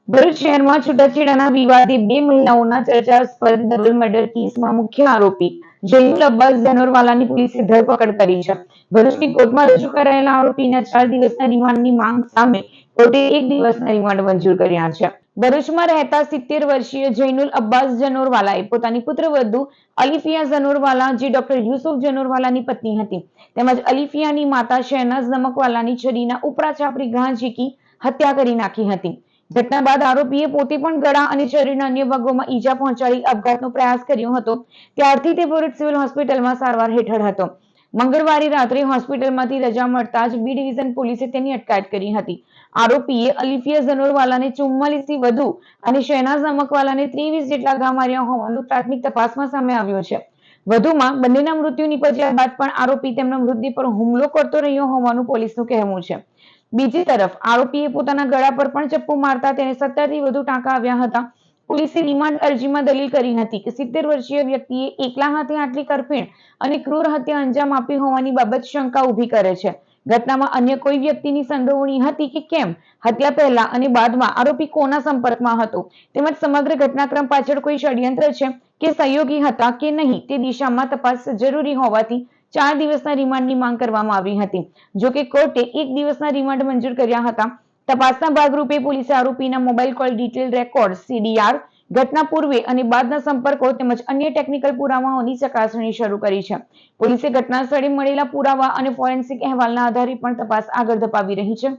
ભરૂચ શહેરમાં છૂટાછેડાના વિવાદે બે મહિલાઓના ચર્ચાસ્પદ ડબલ મર્ડર કેસમાં મુખ્ય આરોપી જૈનુલ અબ્બાસ જનોરવાલાની પોલીસે ધરપકડ કરી છે. ભરૂચની કોર્ટમાં રજૂ કરાયેલા આરોપીના 4 દિવસના રિમાન્ડની માંગ સામે કોર્ટે 1 દિવસના રિમાન્ડ મંજૂર કર્યા છે. ભરૂચમાં રહેતા 70 વર્ષીય જૈનુલ અબ્બાસ જનોરવાલાએ પોતાની પુત્રવધુ અલીફિયા જનોરવાલા, જે ડોક્ટર યુસુફ જનોરવાલાની પત્ની હતી, તેમજ અલીફિયાની માતા શહેનાઝ નમકવાલાની છરીના ઉપરા છાપરી ઘા ઝીકી હત્યા કરી નાખી હતી. ઘટના બાદ આરોપીએ પોતે પણ ગળા અને શરીરના અન્ય ભાગોમાં ઈજા પહોંચાડી આપઘાતનો પ્રયાસ કર્યો હતો. ત્યારથી તે ભરૂચ સિવિલ હોસ્પિટલમાં સારવાર હેઠળ હતો. મંગળવારે રાત્રે હોસ્પિટલમાંથી રજા મળતા જ બી ડિવિઝન પોલીસે તેની અટકાયત કરી હતી. આરોપીએ અલીફિયા જનોરવાલાને 44 થી વધુ અને શહેનાઝ નમકવાલાને 23 જેટલા ઘા માર્યા હોવાનું પ્રાથમિક તપાસમાં સામે આવ્યું છે. વધુમાં બંનેના મૃત્યુ નિપજ્યા બાદ પણ આરોપી તેમના મૃતદેહ પર હુમલો કરતો રહ્યો હોવાનું પોલીસનું કહેવું છે. બીજી તરફ આરોપીએ પોતાના ગળા પર પણ ચપ્પુ મારતા તેને 17 થી વધુ ટાંકા આવ્યા હતા. પોલીસે રિમાન્ડ અરજીમાં દલીલ કરી હતી કે 70 વર્ષીય વ્યક્તિએ એકલા હાથે આટલી કરફીણ અને ક્રૂર હત્યા અંજામ આપી હોવાની બાબત શંકા ઊભી કરે છે. ઘટનામાં અન્ય કોઈ વ્યક્તિની સંડોવણી હતી કે કેમ, હત્યા પહેલા અને બાદમાં આરોપી કોના સંપર્કમાં હતો, તેમજ સમગ્ર ઘટનાક્રમ પાછળ કોઈ ષડયંત્ર છે કે સહયોગી હતા કે નહીં, તે દિશામાં તપાસ જરૂરી હોવાથી 4 દિવસના રિમાન્ડની માંગ કરવામાં આવી હતી. જોકે કોર્ટે 1 દિવસના રિમાન્ડ મંજૂર કર્યા હતા. તપાસના ભાગરૂપે પોલીસે આરોપીના mobile call detail record, CDR, ઘટના પૂર્વે અને બાદના સંપર્કો તેમજ અન્ય ટેકનિકલ પુરાવાઓની ચકાસણી શરૂ કરી છે. પોલીસે ઘટના સ્થળે મળેલા પુરાવા અને ફોરેન્સિક અહેવાલના આધારે પણ તપાસ આગળ ધપાવી રહી છે.